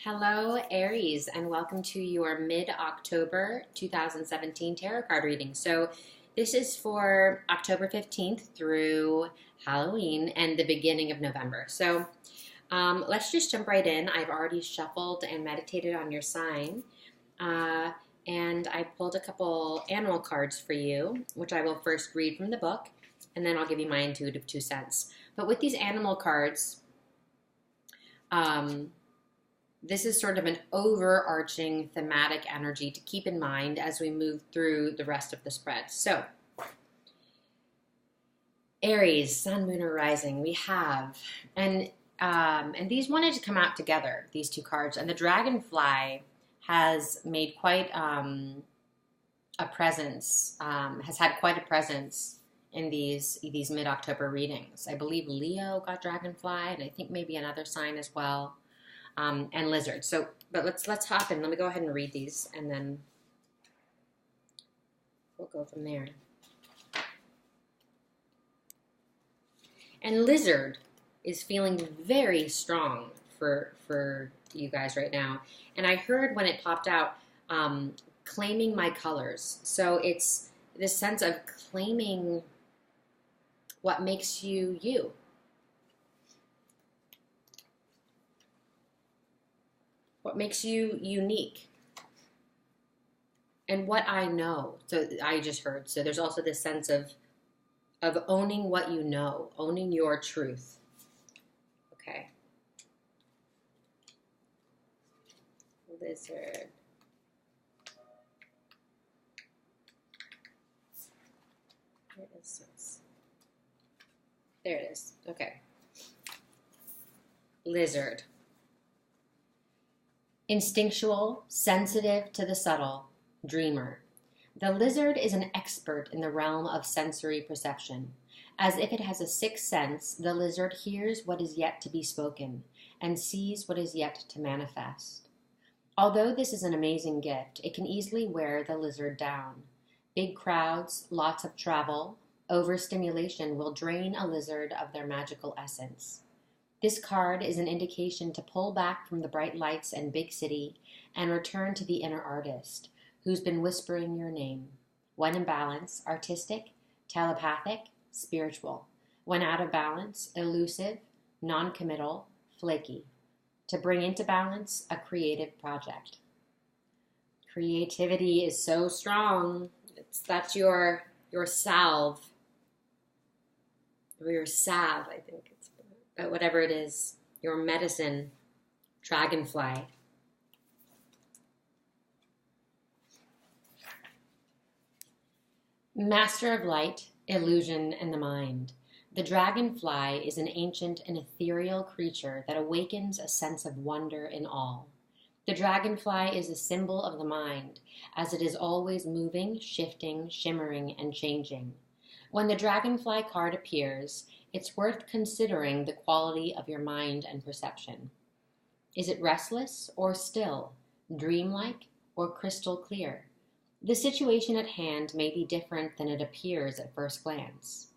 Hello, Aries, and welcome to your mid-October 2017 tarot card reading. So this is for October 15th through Halloween and the beginning of November. So let's just jump right in. I've already shuffled and meditated on your sign, and I pulled a couple animal cards for you, which I will first read from the book, and then I'll give you my intuitive 2 cents. But with these animal cards, this is sort of an overarching thematic energy to keep in mind as we move through the rest of the spread. So, Aries, Sun, Moon, or Rising, we have, and these wanted to come out together, these two cards. And the Dragonfly has made quite a presence, has had quite a presence in these mid-October readings. I believe Leo got Dragonfly, and I think maybe another sign as well. And Lizard. So, but let's hop in. Let me go ahead and read these, and then we'll go from there. And Lizard is feeling very strong for you guys right now. And I heard when it popped out, claiming my colors. So it's this sense of claiming what makes you you. What makes you unique, and what I know. So I just heard. So there's also this sense of owning what you know, owning your truth. Okay. Lizard. Where is this? There it is. Okay. Lizard. Instinctual, sensitive to the subtle, dreamer. The lizard is an expert in the realm of sensory perception. As if it has a sixth sense, the lizard hears what is yet to be spoken and sees what is yet to manifest. Although this is an amazing gift, it can easily wear the lizard down. Big crowds, lots of travel, overstimulation will drain a lizard of their magical essence. This card is an indication to pull back from the bright lights and big city and return to the inner artist who's been whispering your name. When in balance, artistic, telepathic, spiritual. When out of balance, elusive, non-committal, flaky. To bring into balance, a creative project. Creativity is so strong. That's your salve. Or your salve, I think it's. But whatever it is, your medicine, Dragonfly. Master of light, illusion, and the mind. The dragonfly is an ancient and ethereal creature that awakens a sense of wonder in all. The dragonfly is a symbol of the mind, as it is always moving, shifting, shimmering, and changing. When the dragonfly card appears, it's worth considering the quality of your mind and perception. Is it restless or still, dreamlike or crystal clear? The situation at hand may be different than it appears at first glance.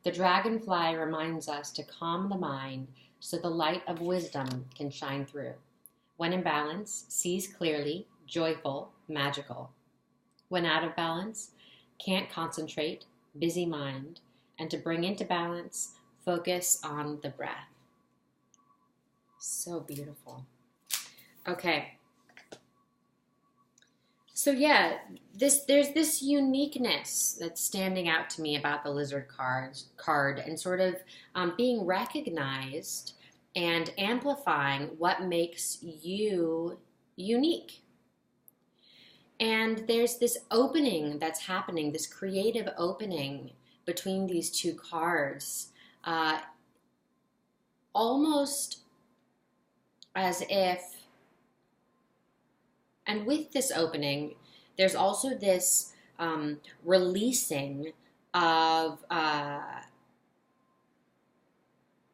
The dragonfly reminds us to calm the mind so the light of wisdom can shine through. When in balance, sees clearly, joyful, magical. When out of balance, can't concentrate, busy mind, and to bring into balance, focus on the breath. So beautiful. Okay. So yeah, there's this uniqueness that's standing out to me about the lizard card and sort of being recognized and amplifying what makes you unique. And there's this opening that's happening, this creative opening between these two cards. Almost as if, and with this opening, there's also this releasing of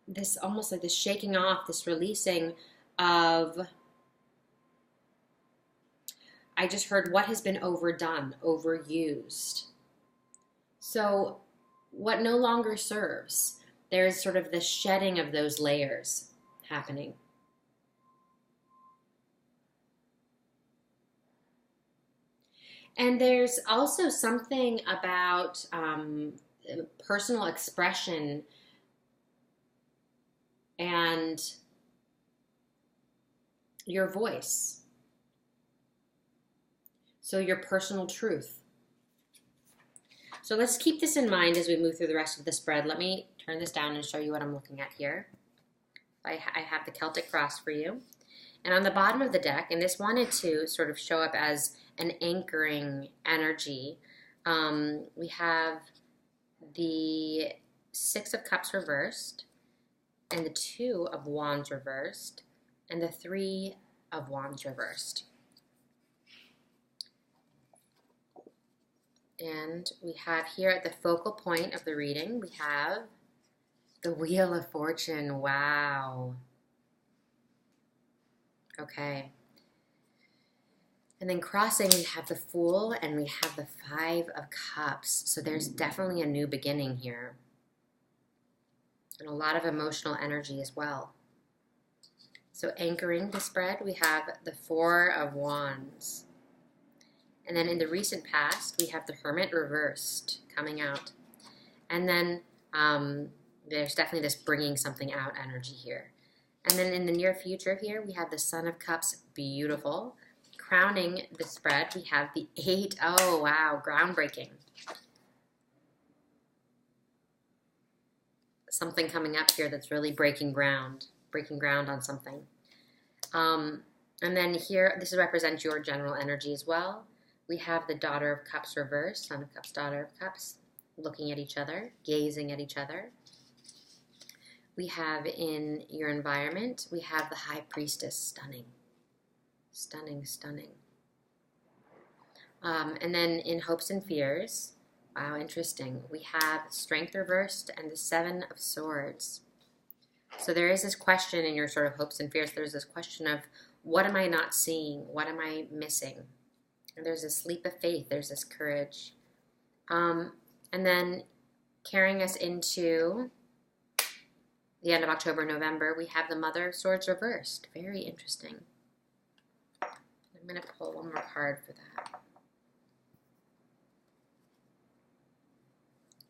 this, almost like this shaking off, this releasing of, I just heard what has been overdone, overused. So what no longer serves. There's sort of the shedding of those layers happening. And there's also something about personal expression and your voice. So your personal truth. So let's keep this in mind as we move through the rest of the spread. Let me turn this down and show you what I'm looking at here. I have the Celtic cross for you. And on the bottom of the deck, and this wanted to sort of show up as an anchoring energy, we have the Six of Cups reversed, and the Two of Wands reversed, and the Three of Wands reversed. And we have here at the focal point of the reading, we have the Wheel of Fortune. Wow. Okay. And then crossing, we have the Fool and we have the Five of Cups. So there's definitely a new beginning here. And a lot of emotional energy as well. So anchoring the spread, we have the Four of Wands. And then in the recent past, we have the Hermit reversed coming out. And then there's definitely this bringing something out energy here. And then in the near future here, we have the Sun of Cups, beautiful. Crowning the spread, we have the Eight. Oh, wow, groundbreaking. Something coming up here that's really breaking ground on something. And then here, this represents your general energy as well. We have the Daughter of Cups reversed, Son of Cups, Daughter of Cups, looking at each other, gazing at each other. We have in your environment, we have the High Priestess, stunning. Stunning, stunning. And then in Hopes and Fears, wow, interesting. We have Strength reversed and the Seven of Swords. So there is this question in your sort of hopes and fears. There's this question of, what am I not seeing? What am I missing? And there's this leap of faith. There's this courage. And then carrying us into the end of October, November, we have the Mother of Swords reversed. Very interesting. I'm going to pull one more card for that.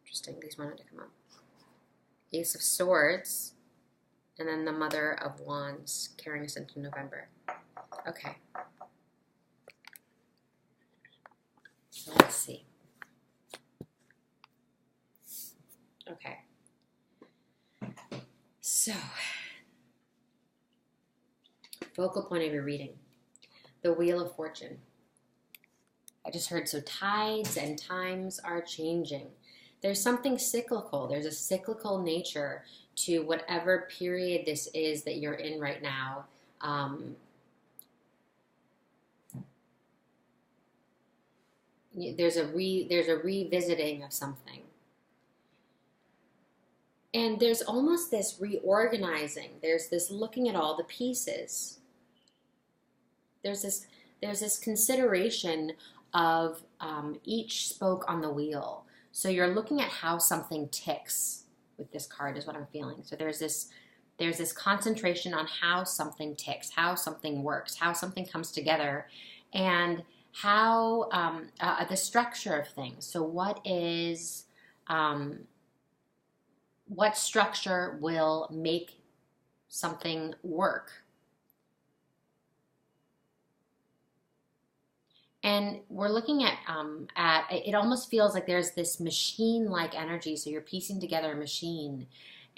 Interesting. These wanted to come up. Ace of Swords. And then the Mother of Wands carrying us into November. Okay. So let's see. Okay. So, focal point of your reading. The Wheel of Fortune. I just heard, so tides and times are changing. There's something cyclical. There's a cyclical nature to whatever period this is that you're in right now. There's a revisiting of something. And there's almost this reorganizing. There's this looking at all the pieces. There's this consideration of each spoke on the wheel. So you're looking at how something ticks with this card is what I'm feeling. So there's this concentration on how something ticks, how something works, how something comes together, and how the structure of things. So what structure will make something work? And we're looking at it almost feels like there's this machine-like energy. So you're piecing together a machine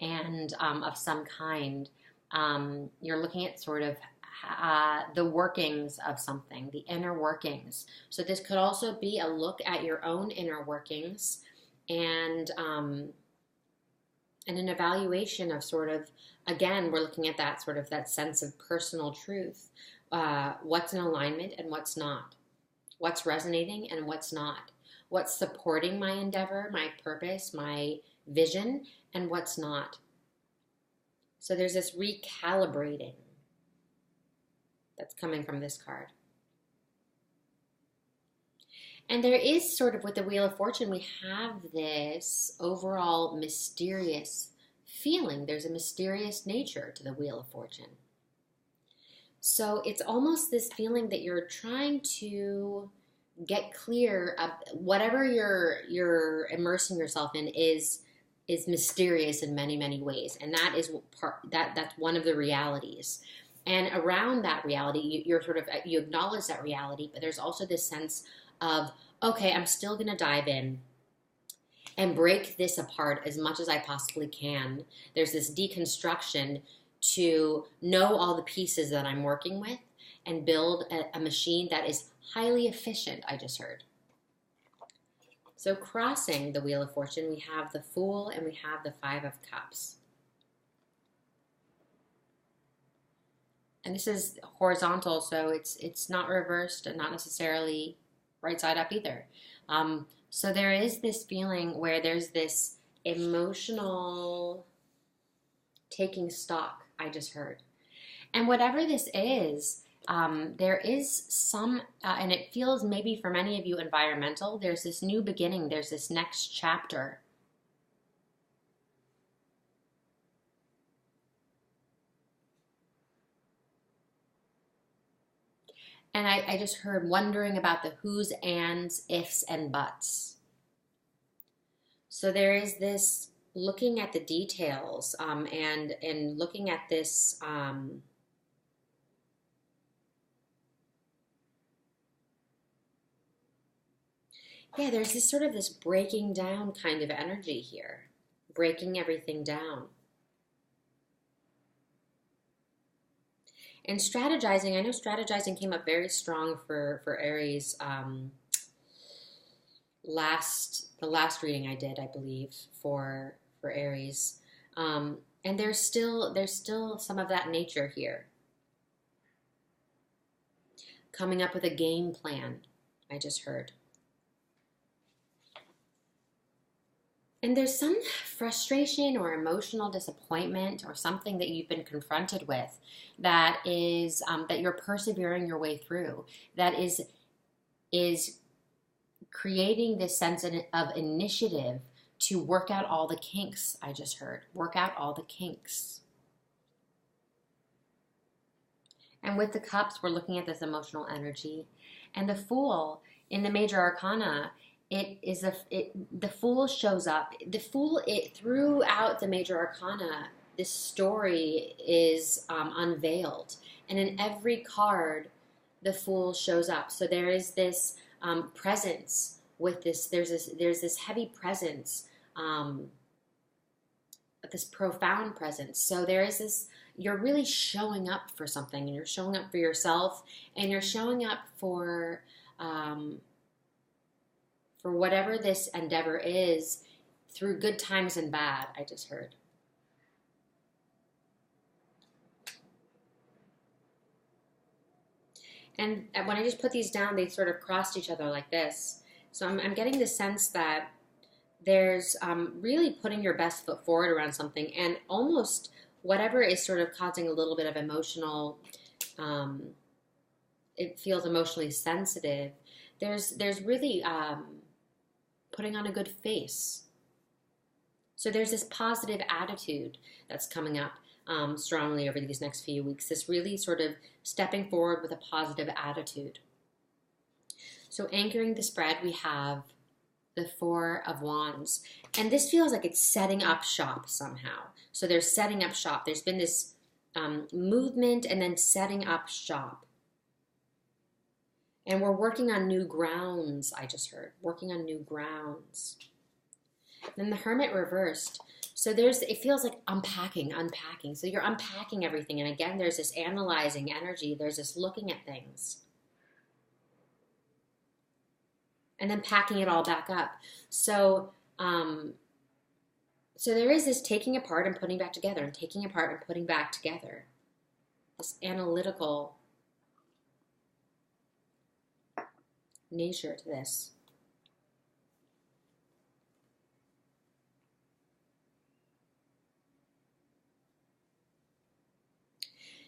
and of some kind. You're looking at sort of the workings of something, the inner workings. So this could also be a look at your own inner workings and an evaluation of sort of, again, we're looking at that sort of that sense of personal truth. What's in alignment and what's not. What's resonating and what's not. What's supporting my endeavor, my purpose, my vision, and what's not. So there's this recalibrating that's coming from this card. And there is sort of, with the Wheel of Fortune, we have this overall mysterious feeling. There's a mysterious nature to the Wheel of Fortune. So it's almost this feeling that you're trying to get clear of whatever you're immersing yourself in is mysterious in many, many ways, and that is that's one of the realities. And around that reality, you're sort of, you acknowledge that reality, but there's also this sense of, okay, I'm still going to dive in and break this apart as much as I possibly can. There's this deconstruction to know all the pieces that I'm working with and build a machine that is highly efficient, I just heard. So crossing the Wheel of Fortune, we have the Fool and we have the Five of Cups. And this is horizontal, so it's not reversed and not necessarily right side up either. So there is this feeling where there's this emotional taking stock, I just heard. And whatever this is, there is some, and it feels maybe for many of you environmental, there's this new beginning, there's this next chapter. And I just heard wondering about the who's, ands, ifs, and buts. So there is this looking at the details, and looking at this, yeah, there's this sort of this breaking down kind of energy here, breaking everything down. And strategizing, I know strategizing came up very strong for Aries, the last reading I did, I believe, for Aries. And there's still some of that nature here. Coming up with a game plan, I just heard. And there's some frustration or emotional disappointment or something that you've been confronted with that is that you're persevering your way through. That is creating this sense of initiative to work out all the kinks. I just heard work out all the kinks. And with the cups, we're looking at this emotional energy, and the Fool in the major arcana. The Fool shows up. The Fool, throughout the major arcana, this story is unveiled, and in every card, the Fool shows up. So there is this presence with this. There's this heavy presence, this profound presence. So there is this. You're really showing up for something, and you're showing up for yourself, and you're showing up for whatever this endeavor is, through good times and bad, I just heard. And when I just put these down, they sort of crossed each other like this. So I'm getting the sense that there's really putting your best foot forward around something, and almost whatever is sort of causing a little bit of emotional, it feels emotionally sensitive. There's really putting on a good face. So there's this positive attitude that's coming up strongly over these next few weeks. This really sort of stepping forward with a positive attitude. So anchoring the spread, we have the Four of Wands. And this feels like it's setting up shop somehow. So they're setting up shop. There's been this movement and then setting up shop. And we're working on new grounds, I just heard. Working on new grounds. Then the Hermit reversed. So it feels like unpacking. So you're unpacking everything. And again, there's this analyzing energy. There's this looking at things. And then packing it all back up. So there is this taking apart and putting back together, and taking apart and putting back together. This analytical nature to this.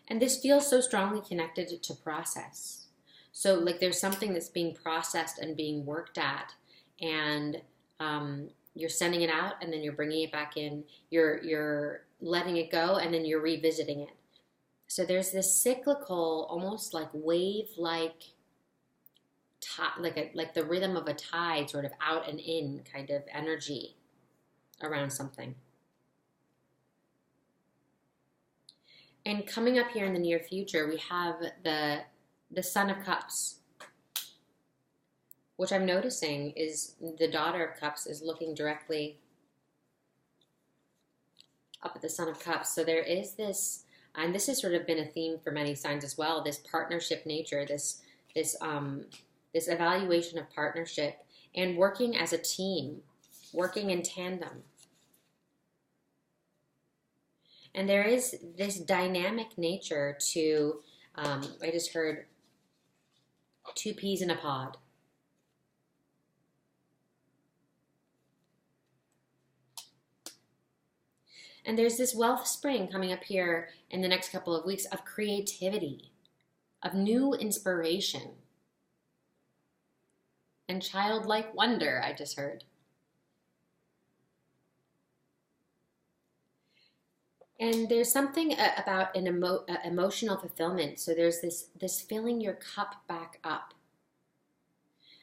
And this feels so strongly connected to process. So like there's something that's being processed and being worked at, and you're sending it out, and then you're bringing it back in. You're letting it go, and then you're revisiting it. So there's this cyclical, almost like wave-like like the rhythm of a tide, sort of out and in kind of energy around something. And coming up here in the near future, we have the Son of Cups, which I'm noticing is the Daughter of Cups is looking directly up at the Son of Cups. So there is this, and this has sort of been a theme for many signs as well, this partnership nature, this evaluation of partnership and working as a team, working in tandem. And there is this dynamic nature to, I just heard 2 peas in a pod. And there's this wealth spring coming up here in the next couple of weeks of creativity, of new inspiration, and childlike wonder, I just heard. And there's something about an emotional fulfillment. So there's this filling your cup back up.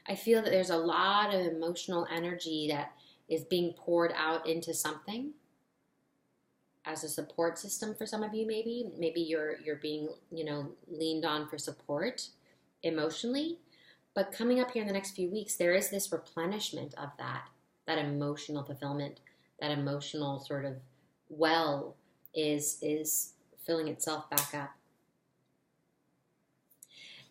I feel that there's a lot of emotional energy that is being poured out into something as a support system for some of you. Maybe you're being leaned on for support emotionally. But coming up here in the next few weeks, there is this replenishment of that emotional fulfillment, that emotional sort of well is filling itself back up.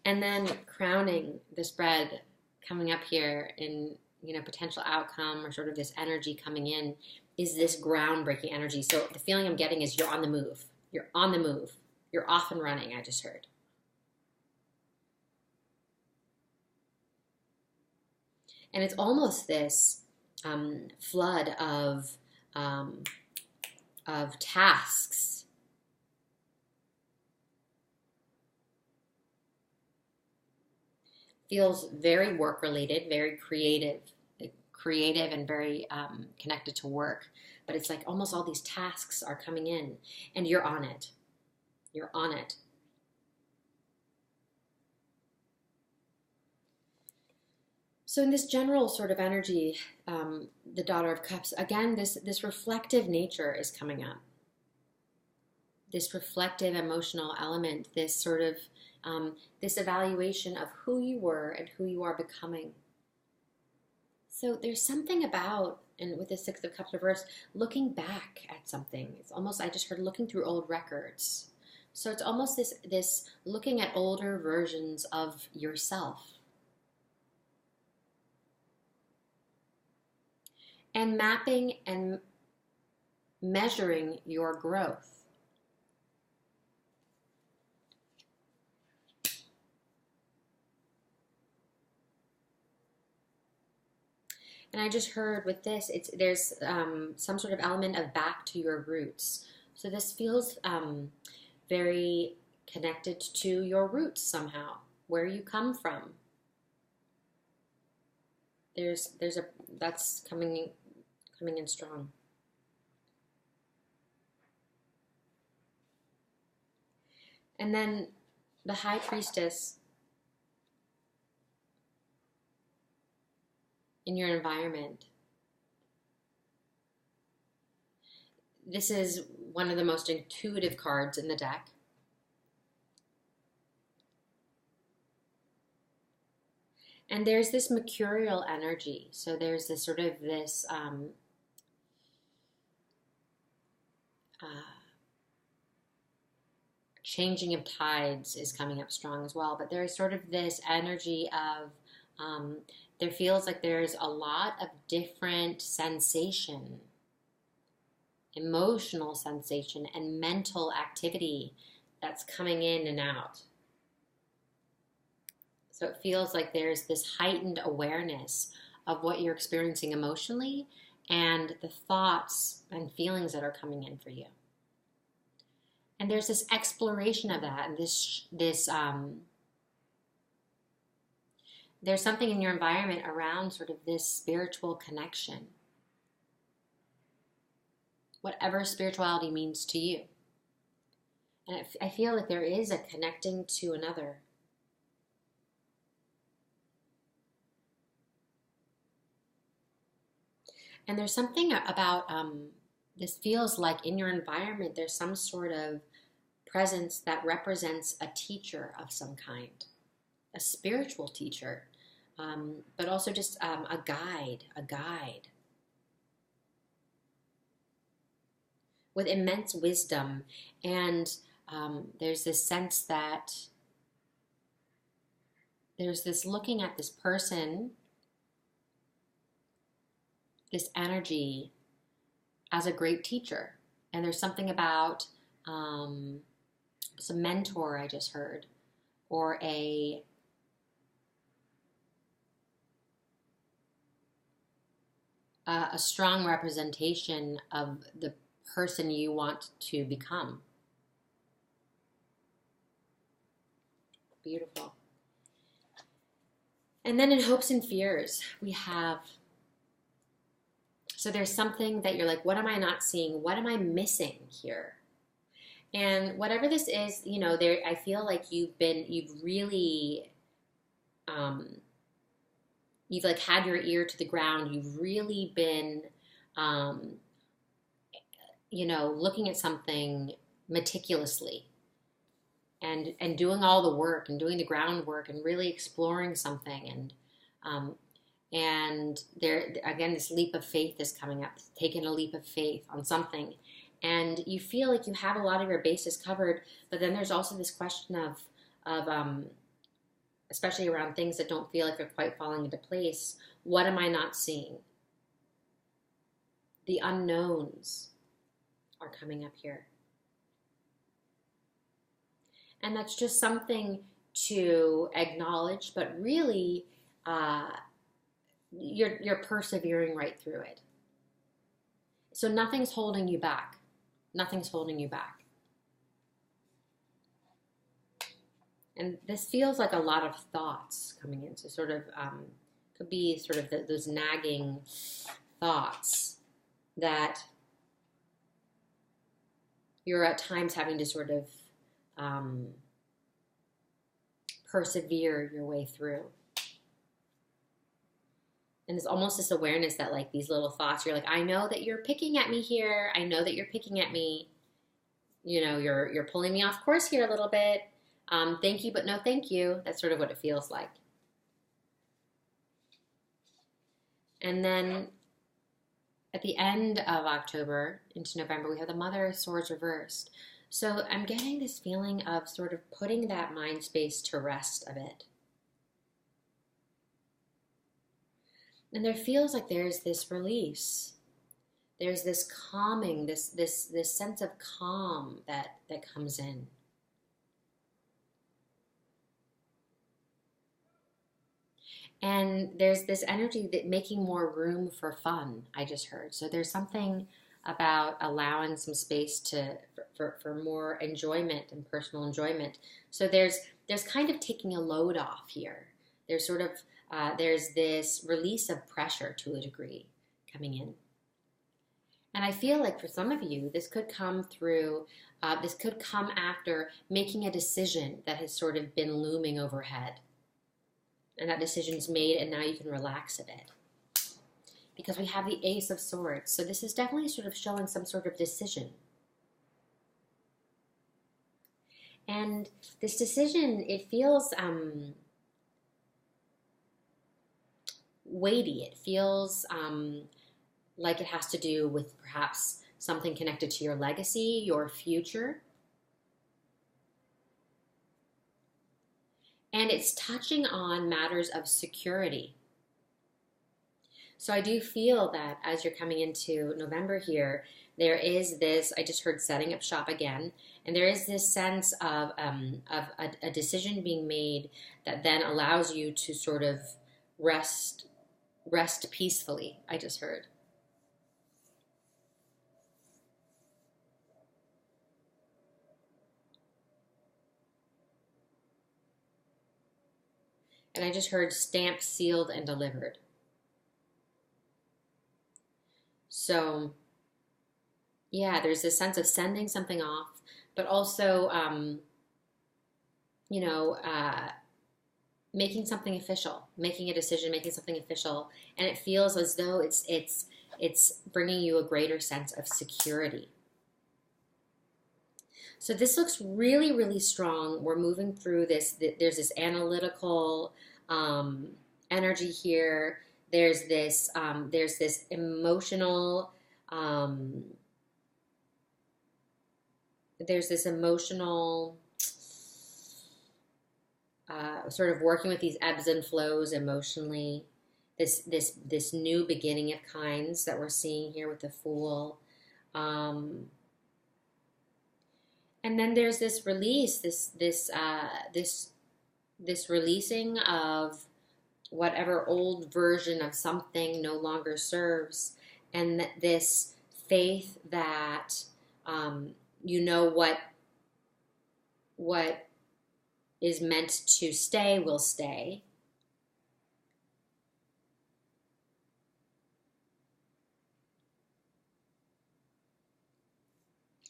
And then crowning the spread coming up here in potential outcome or sort of this energy coming in is this groundbreaking energy. So the feeling I'm getting is you're on the move. You're on the move. You're off and running, I just heard. And it's almost this flood of tasks. Feels very work-related, very creative and very connected to work. But it's like almost all these tasks are coming in, and you're on it. You're on it. So in this general sort of energy, the Daughter of Cups, again, this reflective nature is coming up. This reflective emotional element, this sort of, this evaluation of who you were and who you are becoming. So there's something about, and with the 6 of Cups reversed, looking back at something. It's almost, I just heard looking through old records. So it's almost this looking at older versions of yourself. And mapping and measuring your growth. And I just heard with this, there's some sort of element of back to your roots. So this feels very connected to your roots somehow, where you come from. That's coming in strong. And then the High Priestess in your environment. This is one of the most intuitive cards in the deck. And there's this mercurial energy. So there's this sort of this changing of tides is coming up strong as well. But there's sort of this energy of, there feels like there's a lot of different sensation, emotional sensation, and mental activity that's coming in and out. So it feels like there's this heightened awareness of what you're experiencing emotionally and the thoughts and feelings that are coming in for you. And there's this exploration of that, and there's something in your environment around sort of this spiritual connection. Whatever spirituality means to you. And I feel like there is a connecting to another. And there's something about this feels like in your environment, there's some sort of presence that represents a teacher of some kind, a spiritual teacher, but also just a guide with immense wisdom. And there's this sense that there's this looking at this person, this energy as a great teacher. And there's something about some mentor I just heard, or a strong representation of the person you want to become. Beautiful. And then in hopes and fears, we have, so there's something that you're like, what am I not seeing? What am I missing here? And whatever this is, you know, there, I feel like you've really, you've like had your ear to the ground. You've really been, you know, looking at something meticulously and doing all the work and doing the groundwork and really exploring something. And there, again, this leap of faith is coming up, taking a leap of faith on something. And you feel like you have a lot of your bases covered, but then there's also this question of especially around things that don't feel like they're quite falling into place. What am I not seeing? The unknowns are coming up here. And that's just something to acknowledge, but really you're persevering right through it. So nothing's holding you back. Nothing's holding you back. And this feels like a lot of thoughts coming in. So sort of could be sort of those nagging thoughts that you're at times having to sort of persevere your way through. And it's almost this awareness that like these little thoughts, you're like, I know that you're picking at me here. I know that you're picking at me. You know, you're pulling me off course here a little bit. Thank you, but no thank you. That's sort of what it feels like. And then at the end of October into November, we have the Mother of Swords reversed. So I'm getting this feeling of sort of putting that mind space to rest a bit. And there feels like there's this release. There's this calming, this sense of calm that comes in. And there's this energy that making more room for fun, I just heard. So there's something about allowing some space for more enjoyment and personal enjoyment. So there's kind of taking a load off here. There's sort of there's this release of pressure to a degree coming in. And I feel like for some of you, this could come through, this could come after making a decision that has sort of been looming overhead. And that decision's made, and now you can relax a bit. Because we have the Ace of Swords. So this is definitely sort of showing some sort of decision. And this decision, it feels weighty. It feels like it has to do with perhaps something connected to your legacy, your future. And it's touching on matters of security. So I do feel that as you're coming into November here, there is this, I just heard setting up shop again, and there is this sense of a decision being made that then allows you to sort of rest peacefully, I just heard. And I just heard stamped, sealed, and delivered. So, yeah, there's this sense of sending something off, but also, you know, making something official, making a decision, making something official. And it feels as though it's It's bringing you a greater sense of security. So this looks really, really strong. We're moving through this. There's this analytical energy here. There's this emotional. There's this emotional sort of working with these ebbs and flows emotionally. This new beginning of kinds that we're seeing here with the Fool. And then there's this release, this releasing of whatever old version of something no longer serves, and this faith that you know what is meant to stay will stay.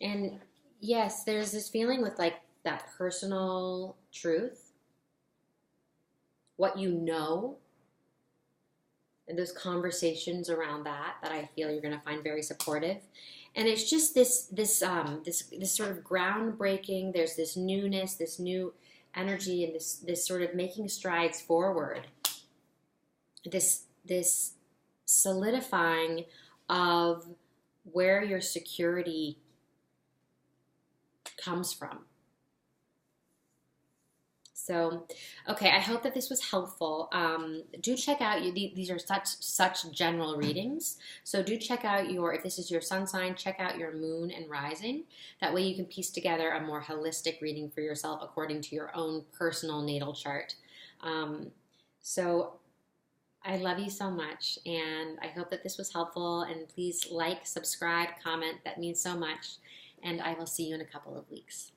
And yes, there's this feeling with like that personal truth, what you know, and those conversations around that I feel you're going to find very supportive. And it's just this sort of groundbreaking. There's this newness, this new energy, and this sort of making strides forward. This solidifying of where your security comes from. So, okay, I hope that this was helpful. Do check out, these are such general readings. So do check out if this is your sun sign, check out your moon and rising. That way you can piece together a more holistic reading for yourself according to your own personal natal chart. So I love you so much, and I hope that this was helpful. And please like, subscribe, comment. That means so much. And I will see you in a couple of weeks.